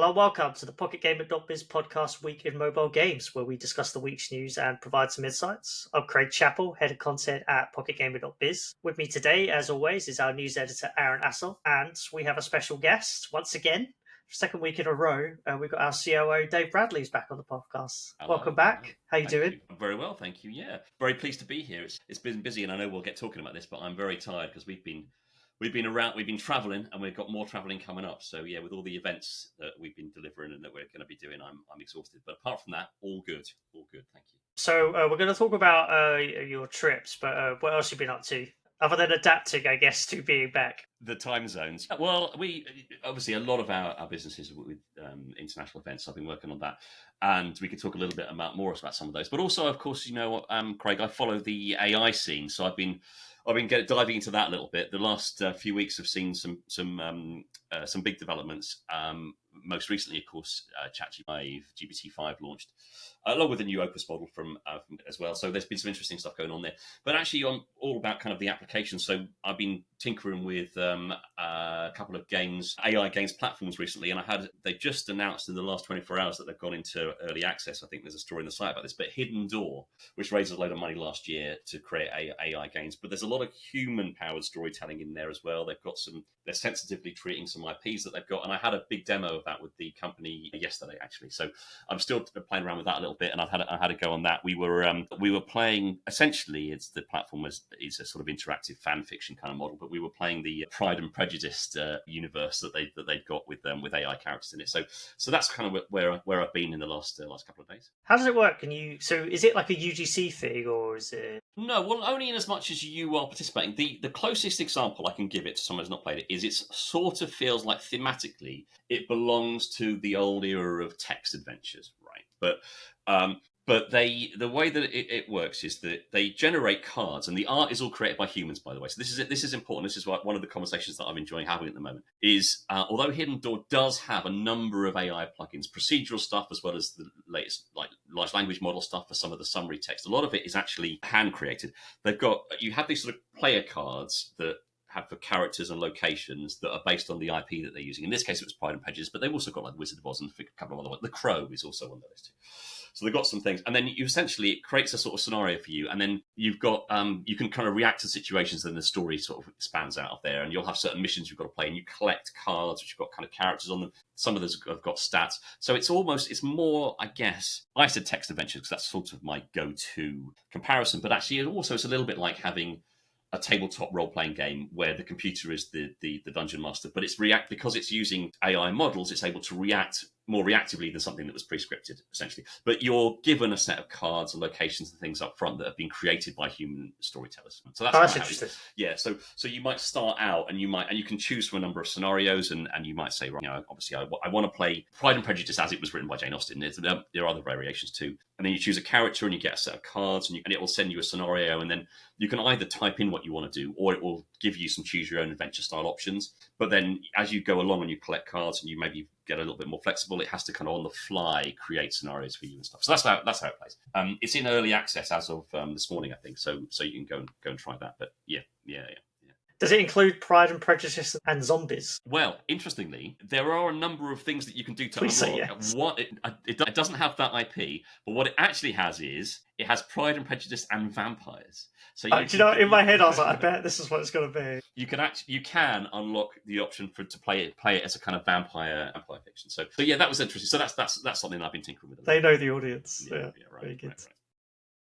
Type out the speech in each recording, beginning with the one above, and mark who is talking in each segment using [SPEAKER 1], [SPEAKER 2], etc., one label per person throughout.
[SPEAKER 1] Hello and welcome to the PocketGamer.biz podcast week in mobile games, where we discuss the week's news and provide some insights. I'm Craig Chapple, head of content at PocketGamer.biz. With me today, as always, is our news editor, Aaron Astle, and we have a special guest once again. Second week in a row, we've got our COO, Dave Bradley's back on the podcast.
[SPEAKER 2] Hello,
[SPEAKER 1] Welcome back.
[SPEAKER 2] hello.
[SPEAKER 1] How you doing?
[SPEAKER 2] I'm very well, thank you. Yeah, very pleased to be here. It's been busy, and I know we'll get talking about this, but I'm very tired because we've been around, we've been traveling, and we've got more traveling coming up. So yeah, with all the events that we've been delivering and that we're going to be doing, I'm exhausted. But apart from that, all good, thank you.
[SPEAKER 1] So we're going to talk about your trips, but what else have you been up to? Other than adapting, I guess, to being back.
[SPEAKER 2] The time zones. Well, we obviously a lot of our businesses with international events. I've been working on that, and we could talk a little bit more about some of those. But also, of course, you know, Craig, I follow the AI scene, so I've been diving into that a little bit. The last few weeks have seen some big developments. Most recently, of course, ChatGPT GPT-5 launched, along with a new Opus model from as well. So there's been some interesting stuff going on there. But actually, I'm all about kind of the application. So I've been tinkering with a couple of AI games platforms recently, and they just announced in the last 24 hours that they've gone into early access. I think there's a story on the site about this, but Hidden Door, which raised a load of money last year to create AI games, but there's a lot of human-powered storytelling in there as well. They're sensitively treating some IPs that they've got, and I had a big demo of that with the company yesterday, actually. So I'm still playing around with that a little bit, and I had a go on that. We were playing, essentially, the platform is a sort of interactive fan fiction kind of model, but we were playing the Pride and Prejudice universe that they've got with AI characters in it. So that's kind of where I've been in the last couple of days.
[SPEAKER 1] How does it work? So is it like a UGC thing, or is it?
[SPEAKER 2] No, well, only in as much as you are participating. The closest example I can give it to someone who's not played it is it sort of feels like thematically it belongs to the old era of text adventures, right? But the way that it works is that they generate cards, and the art is all created by humans, by the way. So this is important. This is one of the conversations that I'm enjoying having at the moment. Is although Hidden Door does have a number of AI plugins, procedural stuff, as well as the latest like large language model stuff for some of the summary text, a lot of it is actually hand created. You have these sort of player cards that have for characters and locations that are based on the IP that they're using. In this case, it was Pride and Prejudice, but they've also got like Wizard of Oz and a couple of other ones. The Crow is also one of those too. So they've got some things, and then it creates a sort of scenario for you, and then you've got you can kind of react to situations, and the story sort of expands out of there, and you'll have certain missions you've got to play, and you collect cards which have got kind of characters on them. Some of those have got stats, so it's more, I guess, I said text adventure because that's sort of my go-to comparison, but actually it's a little bit like having a tabletop role-playing game where the computer is the dungeon master, but because it's using AI models, it's able to react more reactively than something that was pre-scripted, essentially. But you're given a set of cards and locations and things up front that have been created by human storytellers. So that's
[SPEAKER 1] interesting.
[SPEAKER 2] Yeah. So you might start out and you can choose from a number of scenarios, and you might say, right, obviously I want to play Pride and Prejudice as it was written by Jane Austen. There are other variations too. And then you choose a character and you get a set of cards, and it will send you a scenario, and then you can either type in what you want to do, or it will give you some choose your own adventure style options. But then as you go along and you collect cards and you maybe get a little bit more flexible, it has to kind of on the fly create scenarios for you and stuff. So that's how it plays. It's in early access as of this morning, I think. So you can go and try that. But yeah.
[SPEAKER 1] Does it include Pride and Prejudice and zombies?
[SPEAKER 2] Well, interestingly, there are a number of things that you can do to
[SPEAKER 1] Please
[SPEAKER 2] unlock.
[SPEAKER 1] Say yes.
[SPEAKER 2] It doesn't have that IP, but what it actually has it has Pride and Prejudice and vampires. So
[SPEAKER 1] in my head I was like, I bet this is what it's going to be.
[SPEAKER 2] You can unlock the option to play it as a kind of vampire fiction. So yeah, that was interesting. So that's something that I've been tinkering with.
[SPEAKER 1] They know the audience. Yeah, right. Very good.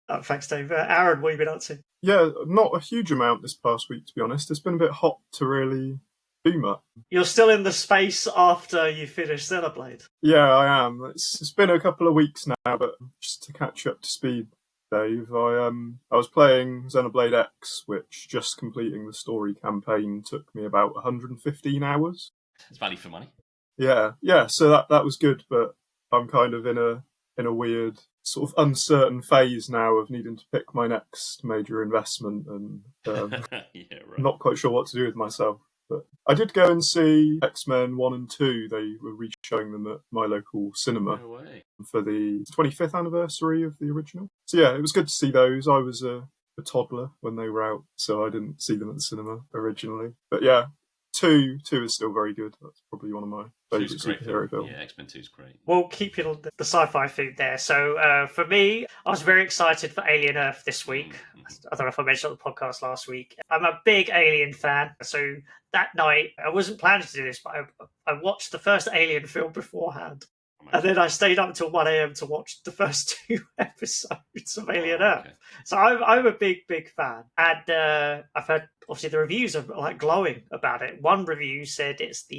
[SPEAKER 1] Right. Thanks, Dave. Aaron, what have you been up to?
[SPEAKER 3] Yeah, not a huge amount this past week, to be honest. It's been a bit hot to really do much.
[SPEAKER 1] You're still in the space after you finish Xenoblade?
[SPEAKER 3] Yeah, I am. It's been a couple of weeks now, but just to catch up to speed, Dave, I was playing Xenoblade X, which just completing the story campaign took me about 115 hours.
[SPEAKER 2] It's value for money.
[SPEAKER 3] Yeah. So that was good, but I'm kind of in a weird sort of uncertain phase now of needing to pick my next major investment, and not quite sure what to do with myself. But I did go and see X-Men 1 and 2. They were re-showing them at my local cinema for the 25th anniversary of the original. So yeah, it was good to see those. I was a toddler when they were out, so I didn't see them at the cinema originally. But yeah, two is still very good. That's probably one of my favourite superhero films.
[SPEAKER 2] Yeah, X-Men 2 is great.
[SPEAKER 1] Well, keeping on the sci-fi food there. So for me, I was very excited for Alien Earth this week. I don't know if I mentioned on the podcast last week. I'm a big Alien fan. So that night, I wasn't planning to do this, but I watched the first Alien film beforehand. And then I stayed up until 1 a.m. to watch the first 2 episodes of Alien Earth. Okay. So I'm a big fan. And I've heard, obviously, the reviews are like glowing about it. One review said it's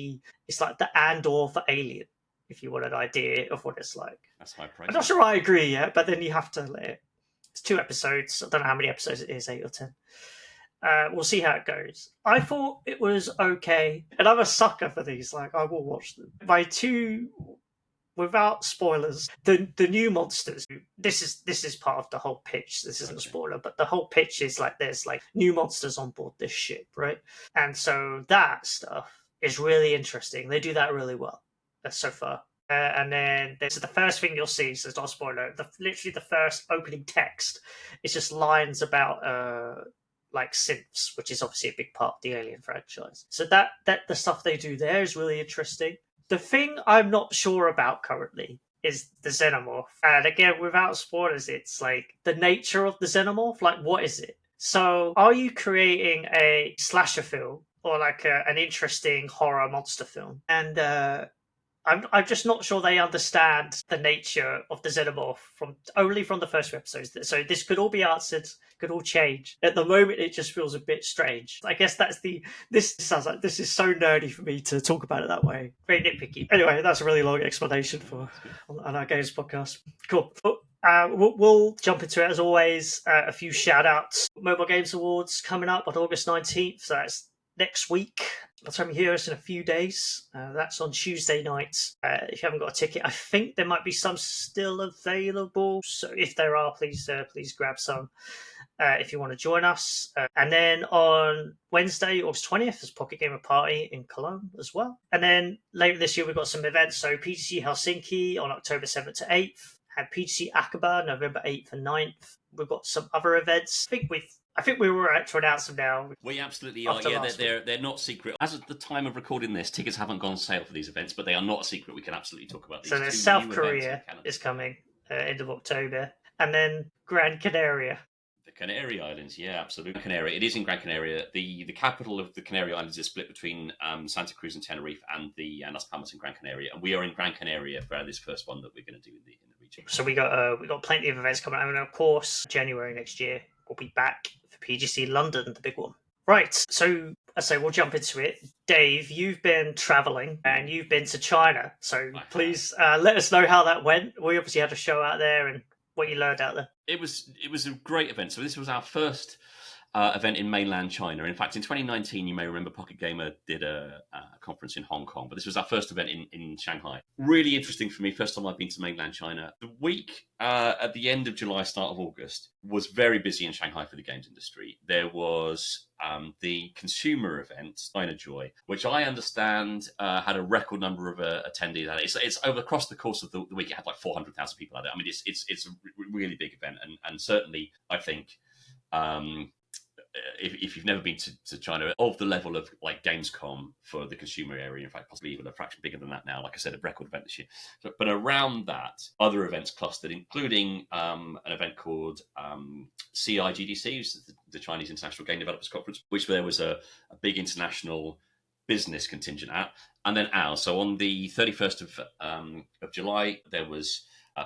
[SPEAKER 1] like the Andor for Alien, if you want an idea of what it's like.
[SPEAKER 2] That's high praise.
[SPEAKER 1] I'm not sure I agree yet, but then you have to let it. It's 2 episodes. I don't know how many episodes it is, 8 or 10. We'll see how it goes. I thought it was okay. And I'm a sucker for these. Like, I will watch them. Without spoilers, the new monsters. This is part of the whole pitch. This isn't a spoiler, but the whole pitch is like there's like new monsters on board this ship, right? And so that stuff is really interesting. They do that really well so far. And then there's the first thing you'll see. So it's not a spoiler. Literally the first opening text is just lines about like synths, which is obviously a big part of the Alien franchise. So that the stuff they do there is really interesting. The thing I'm not sure about currently is the xenomorph. And again, without spoilers, it's like the nature of the xenomorph. Like, what is it? So are you creating a slasher film or like an interesting horror monster film? And I'm just not sure they understand the nature of the xenomorph from the first 2 episodes. So this could all be answered, could all change. At the moment, it just feels a bit strange. I guess this sounds like this is so nerdy for me to talk about it that way. Very nitpicky. Anyway, that's a really long explanation on our games podcast. Cool. We'll jump into it as always. A few shout outs. Mobile Games Awards coming up on August 19th. So that's next week. By the time you hear us in a few days, that's on Tuesday nights. If you haven't got a ticket, I think there might be some still available. So if there are, please grab some if you want to join us. And then on Wednesday, August 20th, there's Pocket Gamer Party in Cologne as well. And then later this year, we've got some events. So PTC Helsinki on October 7th to 8th. And PTC Aqaba, November 8th and 9th. We've got some other events. I think we were to announce them now.
[SPEAKER 2] We absolutely are. Yeah, they're not secret. As of the time of recording this, tickets haven't gone on sale for these events, but they are not a secret. We can absolutely talk about these.
[SPEAKER 1] So there's South Korea is coming end of October, and then Gran Canaria.
[SPEAKER 2] The Canary Islands, yeah, absolutely. Canary. It is in Gran Canaria. The capital of the Canary Islands is split between Santa Cruz and Tenerife and the Las Palmas in Gran Canaria, and we are in Gran Canaria for this first one that we're going to do in the region. So
[SPEAKER 1] we got plenty of events coming up, and of course, January next year we'll be back for PGC London, the big one. Right, so I say we'll jump into it. Dave, you've been travelling and you've been to China, so please let us know how that went. We obviously had a show out there and what you learned out there.
[SPEAKER 2] It was a great event. So this was our first event in mainland China. In fact, in 2019, you may remember Pocket Gamer did a conference in Hong Kong, but this was our first event in Shanghai. Really interesting for me. First time I've been to mainland China. The week at the end of July, start of August, was very busy in Shanghai for the games industry. There was the consumer event, ChinaJoy, which I understand had a record number of attendees at it. It's over across the course of the week, it had like 400,000 people at it. I mean, it's a really big event, and certainly I think if you've never been to China, of the level of like Gamescom for the consumer area, in fact, possibly even a fraction bigger than that now, like I said, a record event this year. But around that, other events clustered, including an event called CIGDC, which is the Chinese International Game Developers Conference, which there was a big international business contingent at, and then ours. So on the 31st of July, there was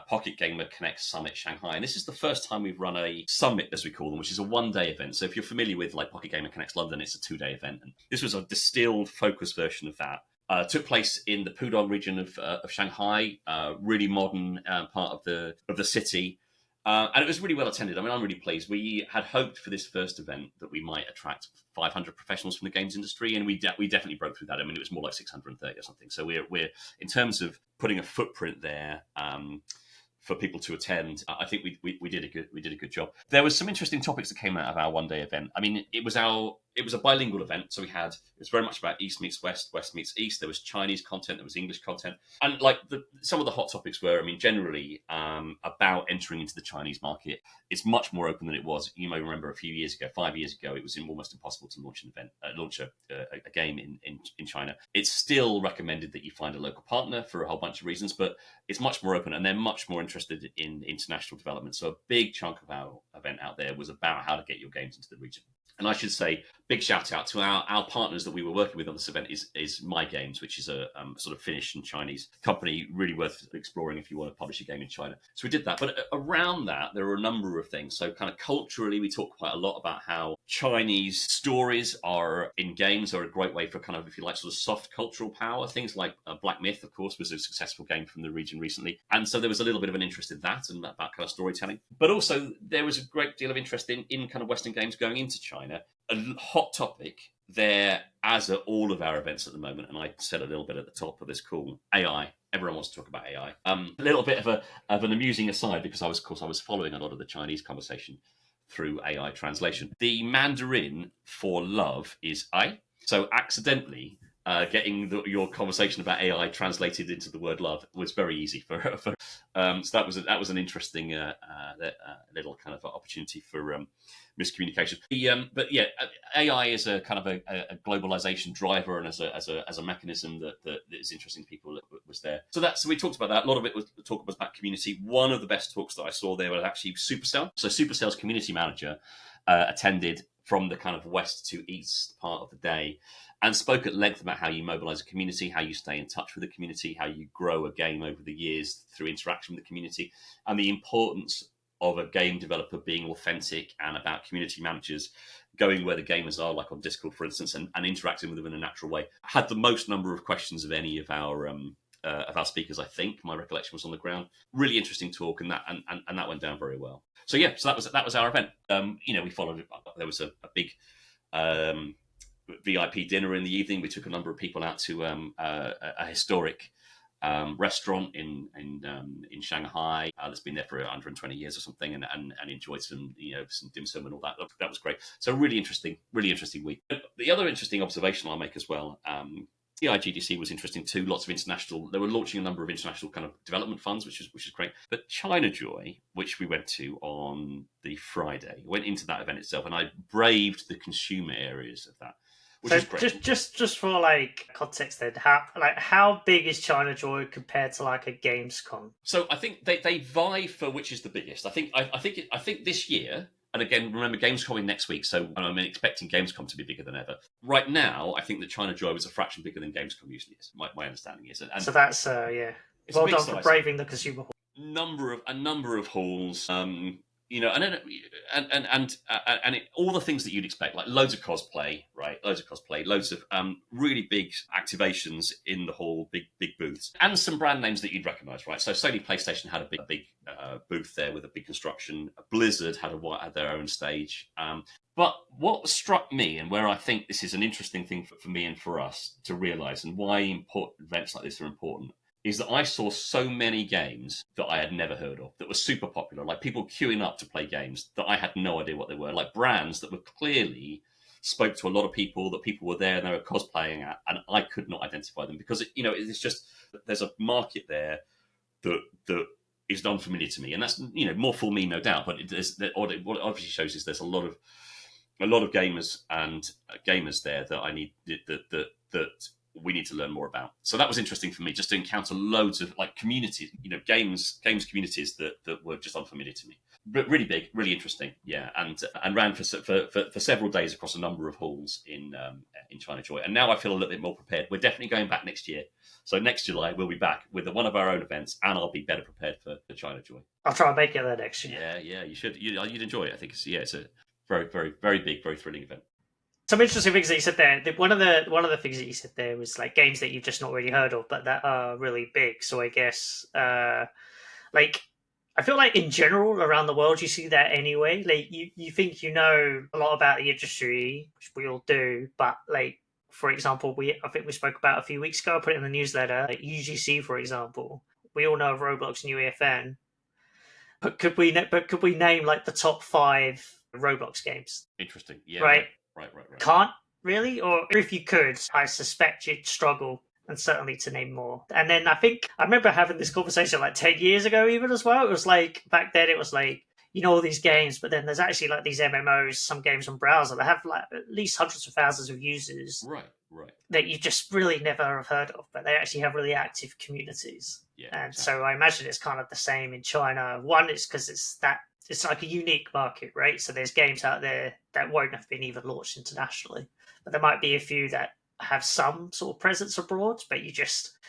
[SPEAKER 2] Pocket Gamer Connect Summit Shanghai. And this is the first time we've run a summit, as we call them, which is a one-day event. So if you're familiar with like Pocket Gamer Connect London, it's a 2-day event. And this was a distilled, focused version of that. Took place in the Pudong region of Shanghai, really modern part of the city. And it was really well attended. I mean, I'm really pleased. We had hoped for this first event that we might attract 500 professionals from the games industry, and we definitely broke through that. I mean, it was more like 630 or something. So we're in terms of putting a footprint there for people to attend. I think we did a good job. There was some interesting topics that came out of our one day event. I mean, it was our it was a bilingual event. So it was very much about East meets West, West meets East. There was Chinese content, there was English content. And like some of the hot topics were, generally about entering into the Chinese market. It's much more open than it was. You may remember 5 years ago, it was almost impossible to launch a game in China. It's still recommended that you find a local partner for a whole bunch of reasons, but it's much more open and they're much more interested in international development. So a big chunk of our event out there was about how to get your games into the region. And I should say, big shout out to our partners that we were working with on this event is My Games, which is a sort of Finnish and Chinese company, really worth exploring if you want to publish a game in China. So we did that. But around that, there are a number of things. So kind of culturally, we talk quite a lot about how Chinese stories in games are a great way for kind of, if you like, sort of soft cultural power. Things like Black Myth, of course, was a successful game from the region recently. And so there was a little bit of an interest in that and that kind of storytelling. But also there was a great deal of interest in kind of Western games going into China. A hot topic there, as are all of our events at the moment, and I said a little bit at the top of this call, AI. Everyone wants to talk about AI. A little bit of an amusing aside, because I was following a lot of the Chinese conversation through AI translation. The Mandarin for love is ai. So accidentally getting your conversation about AI translated into the word love was very easy so that was an interesting little kind of opportunity for miscommunication. But yeah, AI is a kind of a globalization driver, and as a mechanism that is interesting to people that was there. So we talked about that. A lot of it was about community. One of the best talks that I saw there was actually Supercell. So Supercell's community manager attended from the kind of west to east part of the day and spoke at length about how you mobilize a community, how you stay in touch with the community, how you grow a game over the years through interaction with the community, and the importance of a game developer being authentic and about community managers going where the gamers are, like on Discord, for instance, and interacting with them in a natural way. I had the most number of questions of any of our speakers, I think. My recollection was on the ground. Really interesting talk, and that went down very well. So yeah, so that was our event. We followed it. There was a big VIP dinner in the evening. We took a number of people out to a historic restaurant in Shanghai that's been there for 120 years or something, and enjoyed some dim sum and all that. That was great. So really interesting week. The other interesting observation I'll make as well. ChinaJoy was interesting too. Lots of international. They were launching a number of international kind of development funds, which is great. But ChinaJoy, which we went to on the Friday, went into that event itself, and I braved the consumer areas of that. Which is great.
[SPEAKER 1] Just for like context, then how big is ChinaJoy compared to like a Gamescom?
[SPEAKER 2] So I think they vie for which is the biggest. I think this year. And again, remember, Gamescom in next week, so I'm expecting Gamescom to be bigger than ever. Right now, I think that ChinaJoy was a fraction bigger than Gamescom usually is. My understanding is. And
[SPEAKER 1] so that's yeah. Well done for braving the consumer hall.
[SPEAKER 2] A number of halls. And all the things that you'd expect, like loads of cosplay, right? Loads of really big activations in the hall, big booths, and some brand names that you'd recognise, right? So Sony PlayStation had a big booth there with a big construction. Blizzard had their own stage. But what struck me, and where I think this is an interesting thing for me and for us to realise, and why events like this are important, is that I saw so many games that I had never heard of that were super popular, like people queuing up to play games that I had no idea what they were, like brands that were clearly spoke to a lot of people, that people were there and they were cosplaying at, and I could not identify them because, it's just, there's a market there that is unfamiliar to me. And that's, more for me, no doubt, but what it obviously shows is there's a lot of gamers and gamers there that I need, that we need to learn more about. So that was interesting for me, just to encounter loads of like communities, games communities that were just unfamiliar to me. But really big, really interesting, yeah. And ran for several days across a number of halls in ChinaJoy. And now I feel a little bit more prepared. We're definitely going back next year. So next July we'll be back with one of our own events, and I'll be better prepared for ChinaJoy.
[SPEAKER 1] I'll try and make it there next year.
[SPEAKER 2] Yeah, you should. You'd enjoy it. I think it's a very, very, very big, very thrilling event.
[SPEAKER 1] Some interesting things that you said there. One of the things that you said there was like games that you've just not really heard of, but that are really big. So I guess, I feel like in general around the world you see that anyway. Like you think you know a lot about the industry, which we all do, but like for example, I think we spoke about a few weeks ago. I put it in the newsletter. Like UGC, for example, we all know of Roblox and UEFN, but could we name like the top 5 Roblox games?
[SPEAKER 2] Interesting, yeah.
[SPEAKER 1] Right.
[SPEAKER 2] Right.
[SPEAKER 1] can't really, or if you could, I suspect you'd struggle. And certainly to name more. And then I remember having this conversation like 10 years ago, even as well. It was like, back then, it was like, all these games, but then there's actually like these MMOs, some games on browser that have like at least hundreds of thousands of users.
[SPEAKER 2] Right.
[SPEAKER 1] That you just really never have heard of, but they actually have really active communities.
[SPEAKER 2] Yeah.
[SPEAKER 1] And
[SPEAKER 2] exactly.
[SPEAKER 1] so I imagine it's kind of the same in China. One is because it's like a unique market, right? So there's games out there that won't have been even launched internationally, but there might be a few that have some sort of presence abroad, but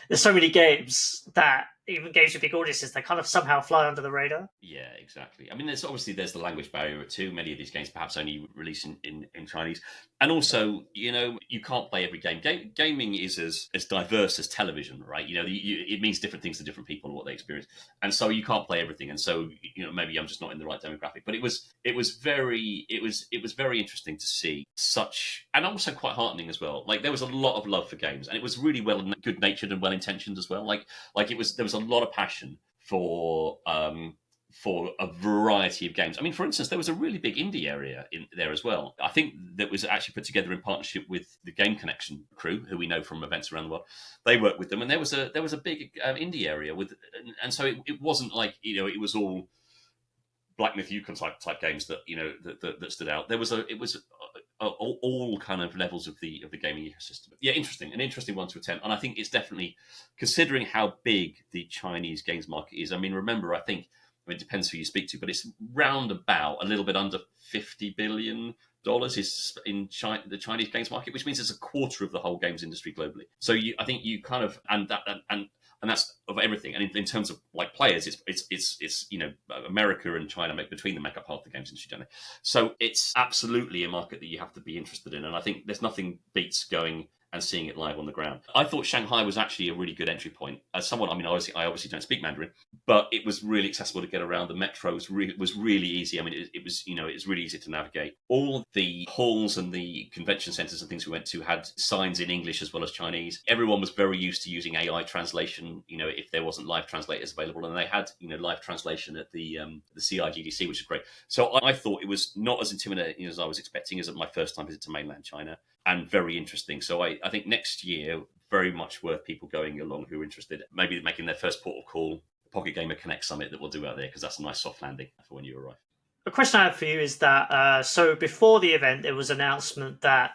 [SPEAKER 1] there's so many games that even games with big audiences, they kind of somehow fly under the radar.
[SPEAKER 2] Yeah, exactly. I mean, there's the language barrier too. Many of these games perhaps only release in Chinese. And also, you can't play every game. Gaming is as diverse as television, right? It means different things to different people and what they experience. And so you can't play everything. And so, maybe I'm just not in the right demographic. But it was very interesting to see such, and also quite heartening as well. Like there was a lot of love for games, and it was really good natured and well intentioned as well. There was a lot of passion for a variety of games. I mean, for instance, there was a really big indie area in there as well. I think that was actually put together in partnership with the Game Connection crew, who we know from events around the world. They worked with them, and there was a big indie area and so it wasn't like it was all Black Myth Yukon type games that that stood out. It was all kind of levels of the gaming ecosystem. Yeah, an interesting one to attend, and I think it's definitely, considering how big the Chinese games market is. I mean, remember, it depends who you speak to, but it's round about a little bit under $50 billion is in China, the Chinese games market, which means it's a quarter of the whole games industry globally. So I think you kind of, and that's of everything. And in terms of like players, it's America and China between them make up half the games industry, don't they? So it's absolutely a market that you have to be interested in. And I think there's nothing beats going and seeing it live on the ground. I thought Shanghai was actually a really good entry point. As someone, I obviously don't speak Mandarin, but it was really accessible to get around. The metro was really easy. I mean, it was really easy to navigate. All the halls and the convention centers and things we went to had signs in English as well as Chinese. Everyone was very used to using AI translation, if there wasn't live translators available, and they had live translation at the CIGDC, which is great. So I thought it was not as intimidating as I was expecting as my first time visit to mainland China, and very interesting. So I think next year, very much worth people going along who are interested, maybe making their first port of call, the Pocket Gamer Connect Summit that we'll do out there, because that's a nice soft landing for when you arrive.
[SPEAKER 1] A question I have for you is that, so before the event, there was an announcement that,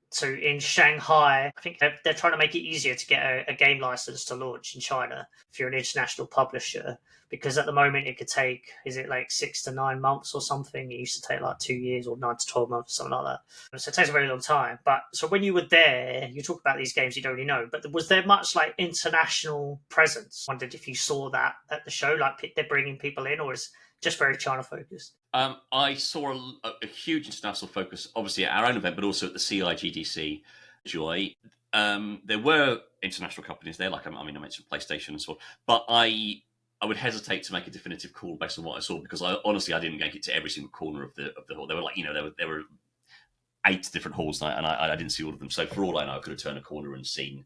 [SPEAKER 1] so in Shanghai, I think they're trying to make it easier to get a game license to launch in China if you're an international publisher. Because at the moment it could take, is it like 6 to 9 months or something? It used to take like 2 years or 9 to 12 months, something like that. So it takes a very long time. But so when you were there, you talk about these games you don't really know, but was there much like international presence? I wondered if you saw that at the show, like they're bringing people in, or is it just very China focused?
[SPEAKER 2] I saw a huge international focus, obviously at our own event, but also at the CIGDC Joy. There were international companies there, like I mentioned PlayStation and so on, but I would hesitate to make a definitive call based on what I saw, because I didn't make it to every single corner of the hall. There were like there were 8 different halls, and I didn't see all of them. So for all I know, I could have turned a corner and seen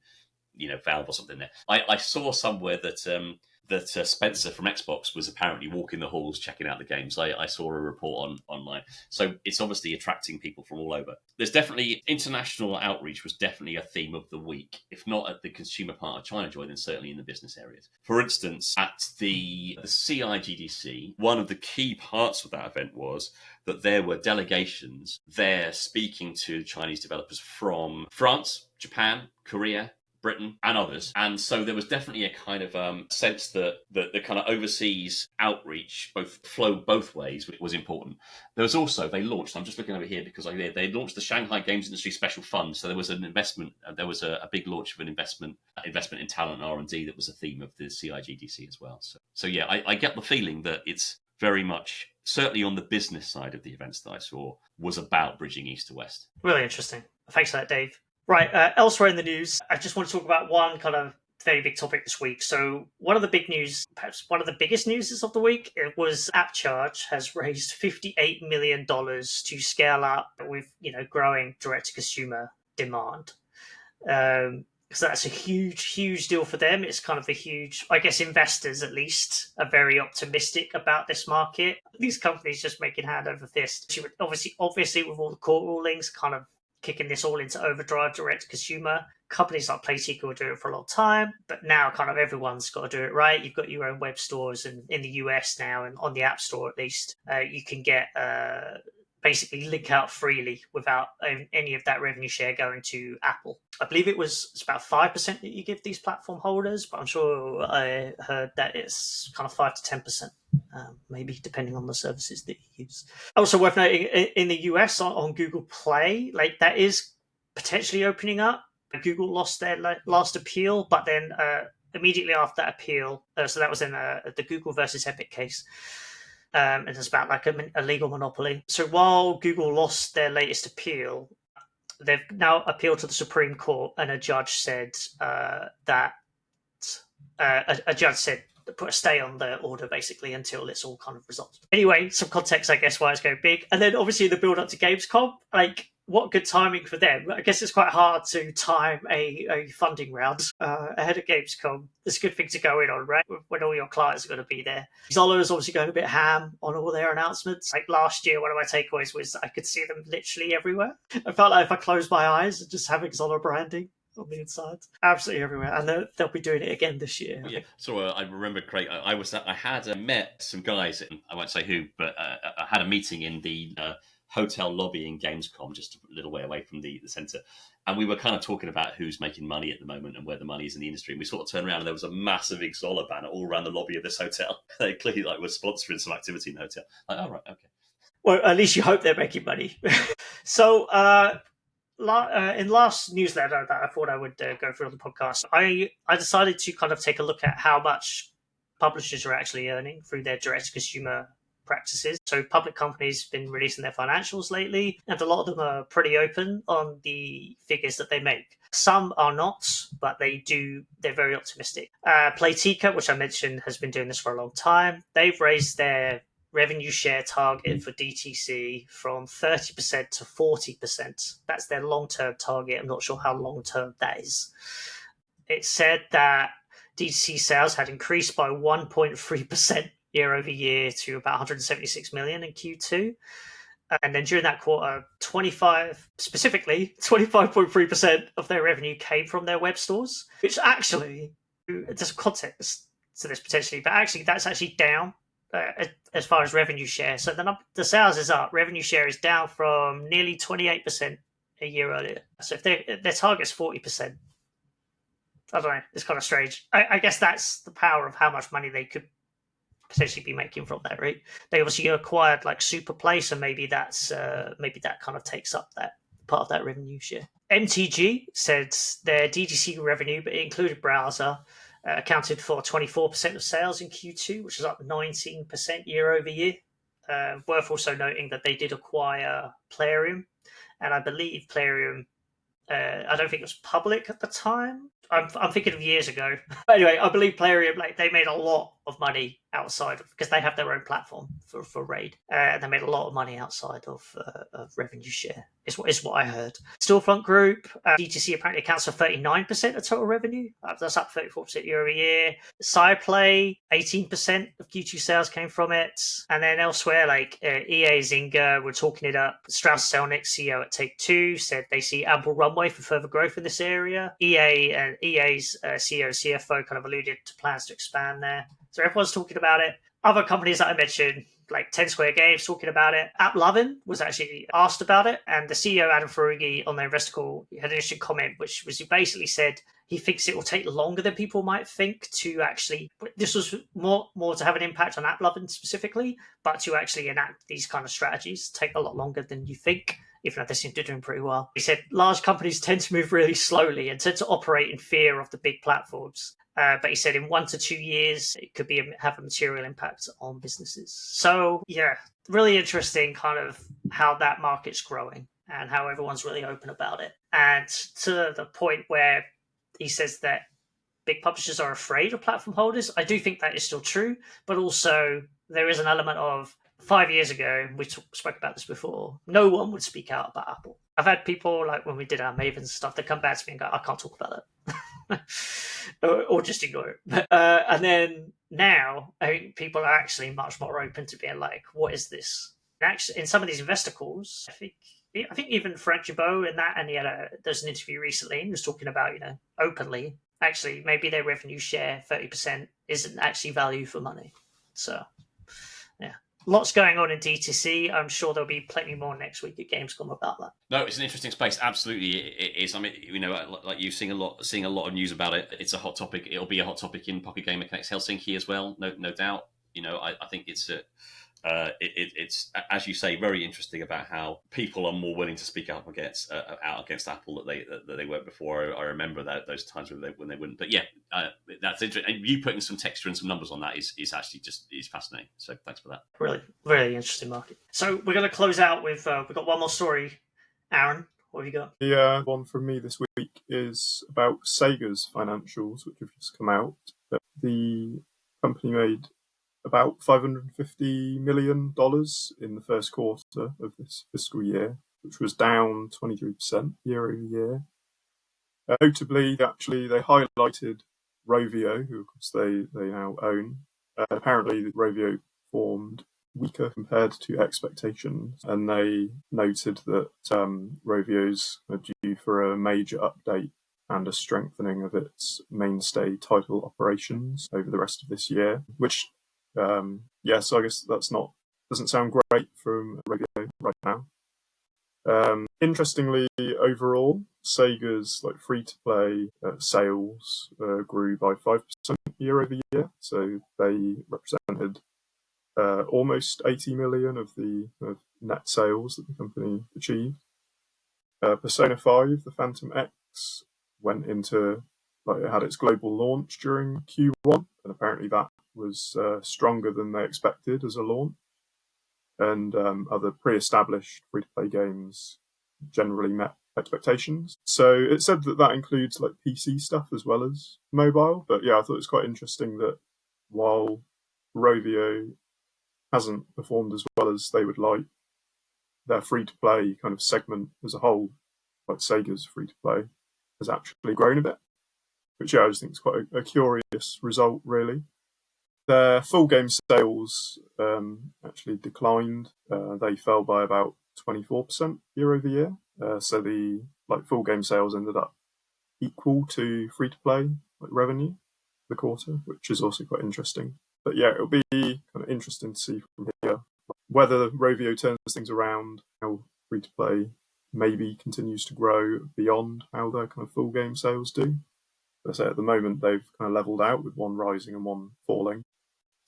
[SPEAKER 2] Valve or something there. I saw somewhere that Spencer from Xbox was apparently walking the halls checking out the games. I saw a report online. So it's obviously attracting people from all over. There's definitely international outreach was definitely a theme of the week, if not at the consumer part of ChinaJoy, then certainly in the business areas. For instance, at the CIGDC, one of the key parts of that event was that there were delegations there speaking to Chinese developers from France, Japan, Korea, Britain and others. And so there was definitely a kind of sense that the kind of overseas outreach flow both ways, which was important. There was also, they launched, I'm just looking over here because they launched the Shanghai Games Industry Special Fund. So there was an investment, there was a big launch of an investment in talent and R&D that was a theme of the CIGDC as well. So yeah, I get the feeling that it's very much, certainly on the business side of the events that I saw, was about bridging east to west.
[SPEAKER 1] Really interesting. Thanks for that, Dave. Right, elsewhere in the news, I just want to talk about one kind of very big topic this week. So one of the big news, perhaps one of the biggest news of the week, it was AppCharge has raised $58 million to scale up with, growing direct-to-consumer demand. So that's a huge deal for them. It's kind of a huge, I guess investors at least are very optimistic about this market. These companies just making hand over fist. Obviously with all the court rulings kind of kicking this all into overdrive, direct to consumer. Companies like Playtika will do it for a long time, but now kind of everyone's got to do it, right? You've got your own web stores, and in the US now, and on the App Store at least, you can get basically link out freely without any of that revenue share going to Apple. I believe it's about 5% that you give these platform holders, but I'm sure I heard that it's kind of 5 to 10%. Maybe depending on the services that you use. Also worth noting, in the US on Google Play, like that is potentially opening up. Google lost their last appeal, but then immediately after that appeal, so that was in the Google versus Epic case, and it's about like a legal monopoly. So while Google lost their latest appeal, they've now appealed to the Supreme Court, and a judge said put a stay on the order basically until it's all kind of resolved. Anyway, some context, I guess, why it's going big. And then obviously the build up to Gamescom, like what good timing for them. I guess it's quite hard to time a funding round ahead of Gamescom. It's a good thing to go in on, right? When all your clients are going to be there. Xolo is obviously going a bit ham on all their announcements. Like last year, one of my takeaways was I could see them literally everywhere. I felt like if I closed my eyes and just having Xolo branding on the inside, absolutely everywhere, and they'll be doing it again this year.
[SPEAKER 2] Yeah. So I remember, Craig. I had met some guys. I won't say who, but I had a meeting in the hotel lobby in Gamescom, just a little way away from the centre, and we were kind of talking about who's making money at the moment and where the money is in the industry. And we sort of turned around and there was a massive Xolo banner all around the lobby of this hotel. They clearly were sponsoring some activity in the hotel. Like, oh right, okay.
[SPEAKER 1] Well, at least you hope they're making money. So. In last newsletter that I thought I would go through on the podcast, I decided to kind of take a look at how much publishers are actually earning through their direct-to-consumer practices. So public companies have been releasing their financials lately, and a lot of them are pretty open on the figures that they make. Some are not, but they're very optimistic. Playtika, which I mentioned, has been doing this for a long time. They've raised their revenue share target for DTC from 30% to 40%. That's their long-term target. I'm not sure how long-term that is. It said that DTC sales had increased by 1.3% year over year to about 176 million in Q2. And then during that quarter, 25.3% of their revenue came from their web stores, which actually, there's context to this potentially, but actually that's actually down as far as revenue share. So the sales is up. Revenue share is down from nearly 28% a year earlier. So if their target's 40%, I don't know, it's kind of strange. I guess that's the power of how much money they could potentially be making from that, right? They obviously acquired like Superplay, so maybe that kind of takes up that part of that revenue share. MTG said their DTC revenue, but it included browser, accounted for 24% of sales in Q2, which is up 19% year over year. Worth also noting that they did acquire Plarium, and I believe Plarium, I don't think it was public at the time. I'm thinking of years ago. But anyway, I believe Plarium, like they made a lot of money outside of, because they have their own platform for Raid. They made a lot of money outside of revenue share, is what I heard. Storefront Group, DTC apparently accounts for 39% of total revenue. That's up 34% year over year. SciPlay, 18% of Q2 sales came from it. And then elsewhere, like EA Zynga were talking it up. Strauss Zelnick, CEO at Take-Two, said they see ample runway for further growth in this area. EA's CEO and CFO kind of alluded to plans to expand there. So everyone's talking about it. Other companies that I mentioned, like 10 Square Games, talking about it. AppLovin was actually asked about it, and the CEO, Adam Ferrugi, on their investor call, had an interesting comment, which was he basically said he thinks it will take longer than people might think to actually, this was more to have an impact on AppLovin specifically, but to actually enact these kind of strategies take a lot longer than you think, even though they seem to be doing pretty well. He said large companies tend to move really slowly and tend to operate in fear of the big platforms. But he said in 1 to 2 years, it could have a material impact on businesses. So, yeah, really interesting kind of how that market's growing and how everyone's really open about it. And to the point where he says that big publishers are afraid of platform holders, I do think that is still true. But also, there is an element of 5 years ago, we spoke about this before, no one would speak out about Apple. I've had people, like when we did our Mavens stuff, they come back to me and go, I can't talk about that. or just ignore it. And then now, I think people are actually much more open to being like, what is this? And actually, in some of these investor calls, I think even Frank Jabot in that, and he had there's an interview recently, and he was talking about, openly, actually, maybe their revenue share, 30%, isn't actually value for money. So, yeah. Lots going on in DTC. I'm sure there'll be plenty more next week at Gamescom about that.
[SPEAKER 2] No, it's an interesting space. Absolutely, it is. I mean, like you seeing a lot of news about it. It's a hot topic. It'll be a hot topic in Pocket Gamer Connects Helsinki as well. No doubt. I think it's it's as you say, very interesting about how people are more willing to speak out against Apple that they weren't before. I remember those times when they wouldn't. But yeah, that's interesting. And you putting some texture and some numbers on that is actually is fascinating. So thanks for that.
[SPEAKER 1] Really, really interesting market. So we're going to close out with we've got one more story. Aaron, what have you got?
[SPEAKER 3] The one from me this week is about Sega's financials, which have just come out. The company made about $550 million in the first quarter of this fiscal year, which was down 23% year over year. Notably, actually, they highlighted Rovio, who of course they now own. Apparently, Rovio performed weaker compared to expectations, and they noted that Rovio's due for a major update and a strengthening of its mainstay title operations over the rest of this year, which so I guess doesn't sound great from Rovio right now. Interestingly, overall, Sega's free-to-play sales grew by 5% year over year, so they represented almost 80 million of the net sales that the company achieved. Persona 5, the Phantom X, went into it had its global launch during Q1, and apparently that was stronger than they expected as a launch. And other pre-established free-to-play games generally met expectations. So it said that includes PC stuff as well as mobile. But yeah, I thought it was quite interesting that while Rovio hasn't performed as well as they would like, their free-to-play kind of segment as a whole, like Sega's free-to-play, has actually grown a bit, which I just think is quite a curious result, really. Their full game sales actually declined. They fell by about 24% year over year. So the full game sales ended up equal to free to play revenue for the quarter, which is also quite interesting. But yeah, it'll be kind of interesting to see from here whether Rovio turns things around, how free to play maybe continues to grow beyond how their kind of full game sales do. As I say, at the moment they've kind of leveled out with one rising and one falling.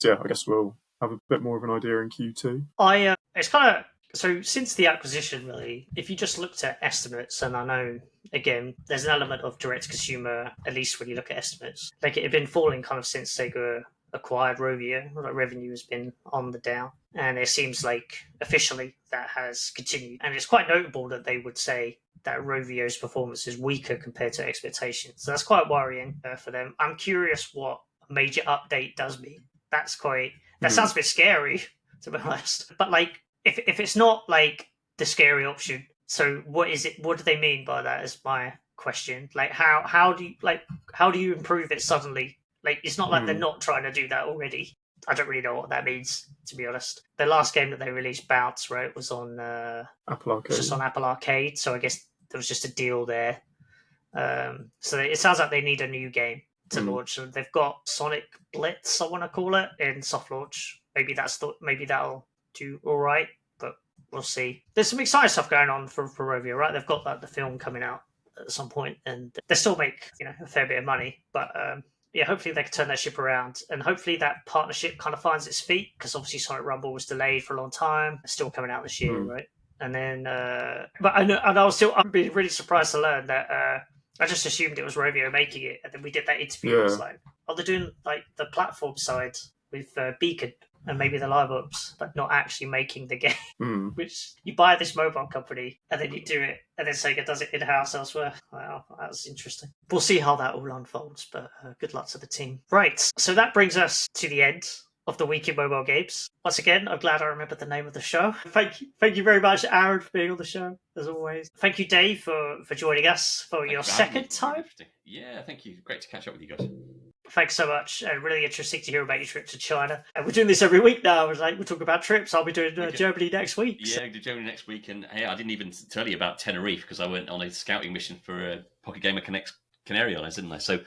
[SPEAKER 3] So yeah, I guess we'll have a bit more of an idea in Q2.
[SPEAKER 1] It's kind of so since the acquisition, really. If you just looked at estimates, and I know again, there's an element of direct consumer, at least when you look at estimates. It had been falling kind of since Sega acquired Rovio. Revenue has been on the down, and it seems like officially that has continued. And it's quite notable that they would say that Rovio's performance is weaker compared to expectations. So that's quite worrying for them. I'm curious what a major update does mean. That sounds a bit scary, to be honest. But if it's not the scary option, so what is it? What do they mean by that? Is my question. How do you improve it suddenly? It's not like they're not trying to do that already. I don't really know what that means, to be honest. The last game that they released, Bounce, right, was on
[SPEAKER 3] Apple Arcade.
[SPEAKER 1] Just on Apple Arcade. So I guess there was just a deal there. So it sounds like they need a new game to launch. And they've got Sonic Blitz, I want to call it, in soft launch. Maybe that'll do all right, but we'll see. There's some exciting stuff going on for Rovio, right? They've got the film coming out at some point, and they still make a fair bit of money. But hopefully they can turn that ship around, and hopefully that partnership kind of finds its feet, because obviously Sonic Rumble was delayed for a long time. It's still coming out this year, right? And then, but I'm being really surprised to learn that. I just assumed it was Rovio making it, and then we did that interview. Yeah. It was they're doing the platform side with Beacon and maybe the live ops, but not actually making the game. Which you buy this mobile company and then you do it, and then Sega does it in house elsewhere. Wow, that's interesting. We'll see how that all unfolds, but good luck to the team. Right, so that brings us to the end of the week in mobile games. Once again, I'm glad I remembered the name of the show. Thank you very much, Aaron, for being on the show, as always. Thank you, Dave, for joining us for your second time.
[SPEAKER 2] Yeah, thank you. Great to catch up with you guys.
[SPEAKER 1] Thanks so much, and really interesting to hear about your trip to China. And we're doing this every week now. We'll talk about trips. I'll be doing Germany next week.
[SPEAKER 2] Yeah, do Germany next week. And hey, I didn't even tell you about Tenerife because I went on a scouting mission for Pocket Gamer Connect's Canary Islands, didn't I? So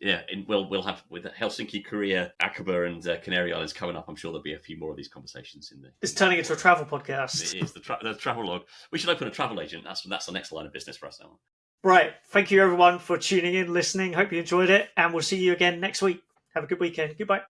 [SPEAKER 2] yeah, we'll have with Helsinki, Korea, Aqaba, and Canary Islands coming up. I'm sure there'll be a few more of these conversations in there.
[SPEAKER 1] It's turning into a travel podcast.
[SPEAKER 2] It is the travel log. We should open a travel agent. That's the next line of business for us now.
[SPEAKER 1] Right. Thank you, everyone, for tuning in, listening. Hope you enjoyed it, and we'll see you again next week. Have a good weekend. Goodbye.